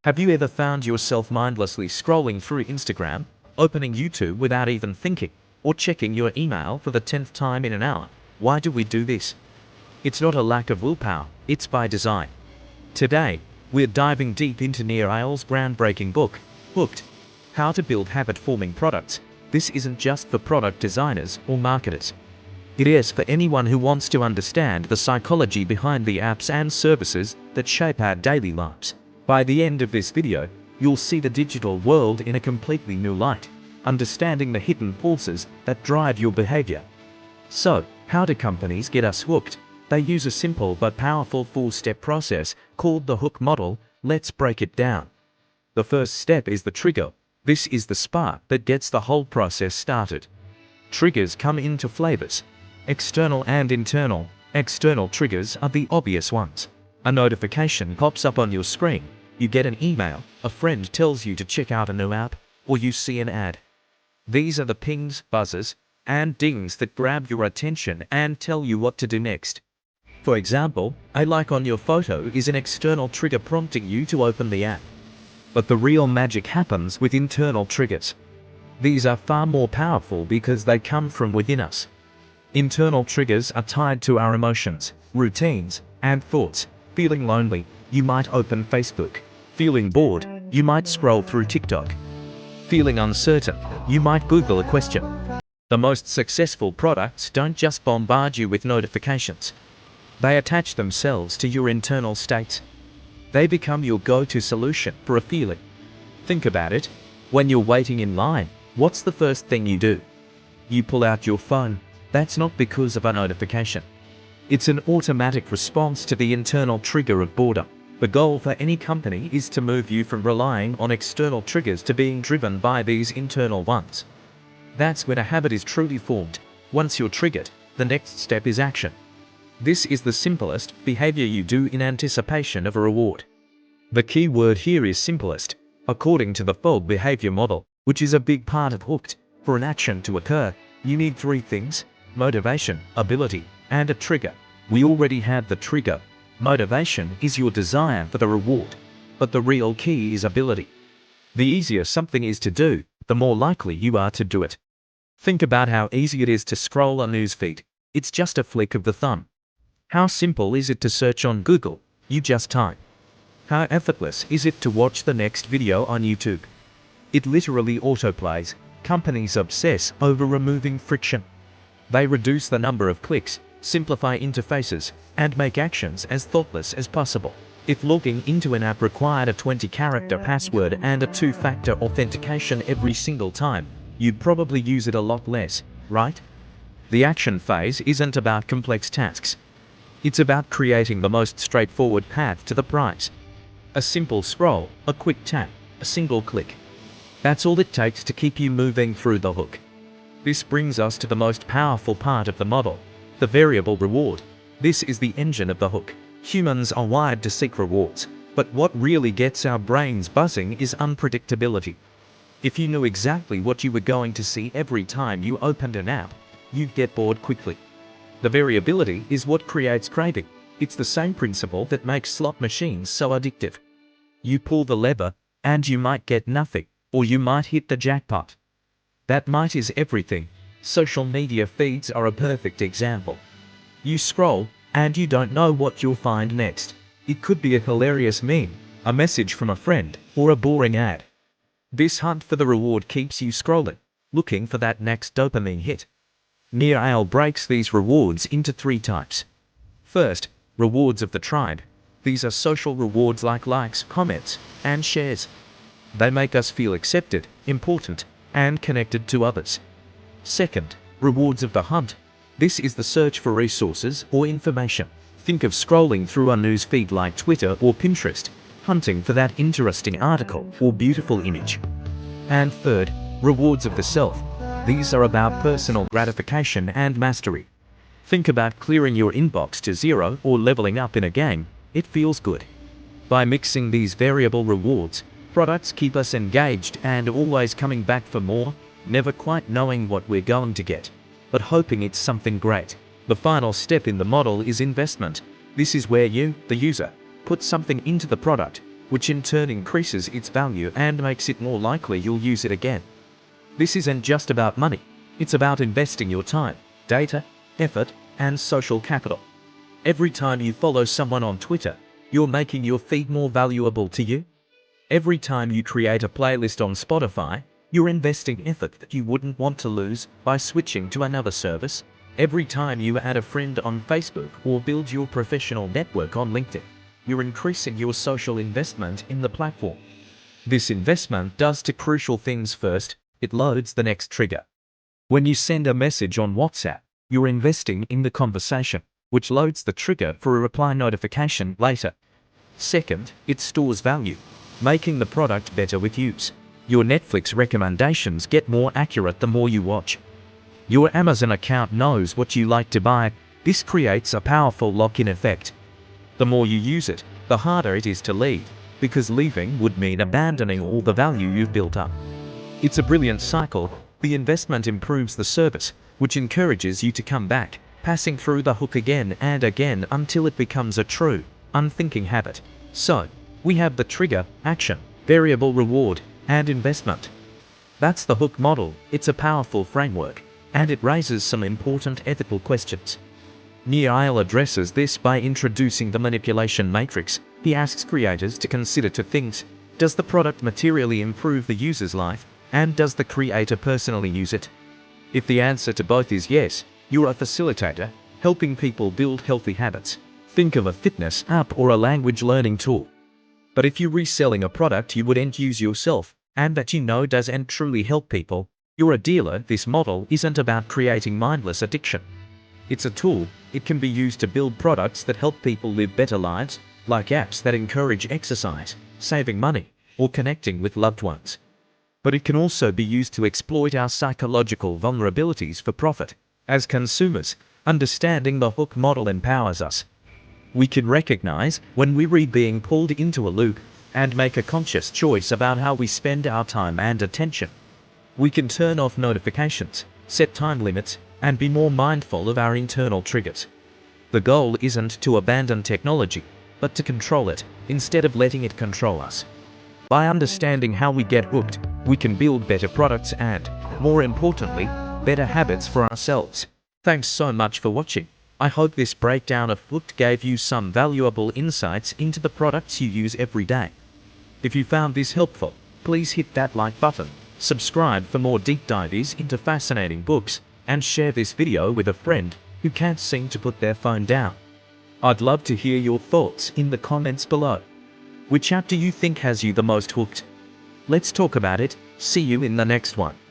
Have you ever found yourself mindlessly scrolling through Instagram, opening YouTube without even thinking, or checking your email for the 10th time in an hour? Why do we do this? It's not a lack of willpower, it's by design. Today, we're diving deep into Nir Eyal's groundbreaking book, Hooked: How to Build Habit-Forming Products. This isn't just for product designers or marketers. It is for anyone who wants to understand the psychology behind the apps and services that shape our daily lives. By the end of this video, you'll see the digital world in a completely new light, understanding the hidden forces that drive your behavior. So, how do companies get us hooked? They use a simple but powerful four-step process called the hook model. Let's break it down. The first step is the trigger. This is the spark that gets the whole process started. Triggers come into flavors: external and internal. External triggers are the obvious ones. A notification pops up on your screen, you get an email, a friend tells you to check out a new app, or you see an ad. These are the pings, buzzers, and dings that grab your attention and tell you what to do next. For example, a like on your photo is an external trigger prompting you to open the app. But the real magic happens with internal triggers. These are far more powerful because they come from within us. Internal triggers are tied to our emotions, routines, and thoughts. Feeling lonely, you might open Facebook. Feeling bored, you might scroll through TikTok. Feeling uncertain, you might Google a question. The most successful products don't just bombard you with notifications. They attach themselves to your internal states. They become your go-to solution for a feeling. Think about it. When you're waiting in line, what's the first thing you do? You pull out your phone. That's not because of a notification. It's an automatic response to the internal trigger of boredom. The goal for any company is to move you from relying on external triggers to being driven by these internal ones. That's when a habit is truly formed. Once you're triggered, the next step is action. This is the simplest behavior you do in anticipation of a reward. The key word here is simplest. According to the Fogg behavior model, which is a big part of Hooked, for an action to occur, you need three things: motivation, ability, and a trigger. We already have the trigger. Motivation is your desire for the reward. But the real key is ability. The easier something is to do, the more likely you are to do it. Think about how easy it is to scroll a newsfeed. It's just a flick of the thumb. How simple is it to search on Google? You just type. How effortless is it to watch the next video on YouTube? It literally autoplays. Companies obsess over removing friction. They reduce the number of clicks, simplify interfaces, and make actions as thoughtless as possible. If logging into an app required a 20-character password and a two-factor authentication every single time, you'd probably use it a lot less, right? The action phase isn't about complex tasks. It's about creating the most straightforward path to the prize. A simple scroll, a quick tap, a single click. That's all it takes to keep you moving through the hook. This brings us to the most powerful part of the model, the variable reward. This is the engine of the hook. Humans are wired to seek rewards, but what really gets our brains buzzing is unpredictability. If you knew exactly what you were going to see every time you opened an app, you'd get bored quickly. The variability is what creates craving. It's the same principle that makes slot machines so addictive. You pull the lever, and you might get nothing, or you might hit the jackpot. That might is everything. Social media feeds are a perfect example. You scroll, and you don't know what you'll find next. It could be a hilarious meme, a message from a friend, or a boring ad. This hunt for the reward keeps you scrolling, looking for that next dopamine hit. Nir Eyal breaks these rewards into three types. First, rewards of the tribe. These are social rewards like likes, comments, and shares. They make us feel accepted, important, and connected to others. Second, rewards of the hunt. This is the search for resources or information. Think of scrolling through a news feed like Twitter or Pinterest, hunting for that interesting article or beautiful image. And third, rewards of the self. These are about personal gratification and mastery. Think about clearing your inbox to zero or leveling up in a game. It feels good. By mixing these variable rewards, products keep us engaged and always coming back for more, never quite knowing what we're going to get, but hoping it's something great. The final step in the model is investment. This is where you, the user, put something into the product. which in turn increases its value and makes it more likely you'll use it again. This isn't just about money, it's about investing your time, data, effort, and social capital. Every time you follow someone on Twitter, you're making your feed more valuable to you. Every time you create a playlist on Spotify, you're investing effort that you wouldn't want to lose by switching to another service. Every time you add a friend on Facebook or build your professional network on LinkedIn, you're increasing your social investment in the platform. This investment does two crucial things. First, it loads the next trigger. When you send a message on WhatsApp, you're investing in the conversation, which loads the trigger for a reply notification later. Second, it stores value, making the product better with use. Your Netflix recommendations get more accurate the more you watch. Your Amazon account knows what you like to buy. This creates a powerful lock-in effect. The more you use it, the harder it is to leave, because leaving would mean abandoning all the value you've built up. It's a brilliant cycle. The investment improves the service, which encourages you to come back, passing through the hook again and again until it becomes a true, unthinking habit. So, we have the trigger, action, variable reward, and investment. That's the hook model. It's a powerful framework, and it raises some important ethical questions. Neil addresses this by introducing the manipulation matrix. He asks creators to consider two things: does the product materially improve the user's life, and does the creator personally use it? If the answer to both is yes, you're a facilitator, helping people build healthy habits. Think of a fitness app or a language learning tool. But if you're reselling a product you wouldn't use yourself, and that you know doesn't truly help people, you're a dealer. This model isn't about creating mindless addiction. It's a tool. It can be used to build products that help people live better lives, like apps that encourage exercise, saving money, or connecting with loved ones. But it can also be used to exploit our psychological vulnerabilities for profit. As consumers, understanding the hook model empowers us. We can recognize when we're being pulled into a loop and make a conscious choice about how we spend our time and attention. We can turn off notifications, set time limits, and be more mindful of our internal triggers. The goal isn't to abandon technology, but to control it, instead of letting it control us. By understanding how we get hooked, we can build better products and, more importantly, better habits for ourselves. Thanks so much for watching. I hope this breakdown of Hooked gave you some valuable insights into the products you use every day. If you found this helpful, please hit that like button, subscribe for more deep dives into fascinating books, and share this video with a friend who can't seem to put their phone down. I'd love to hear your thoughts in the comments below. Which app do you think has you the most hooked? Let's talk about it. See you in the next one.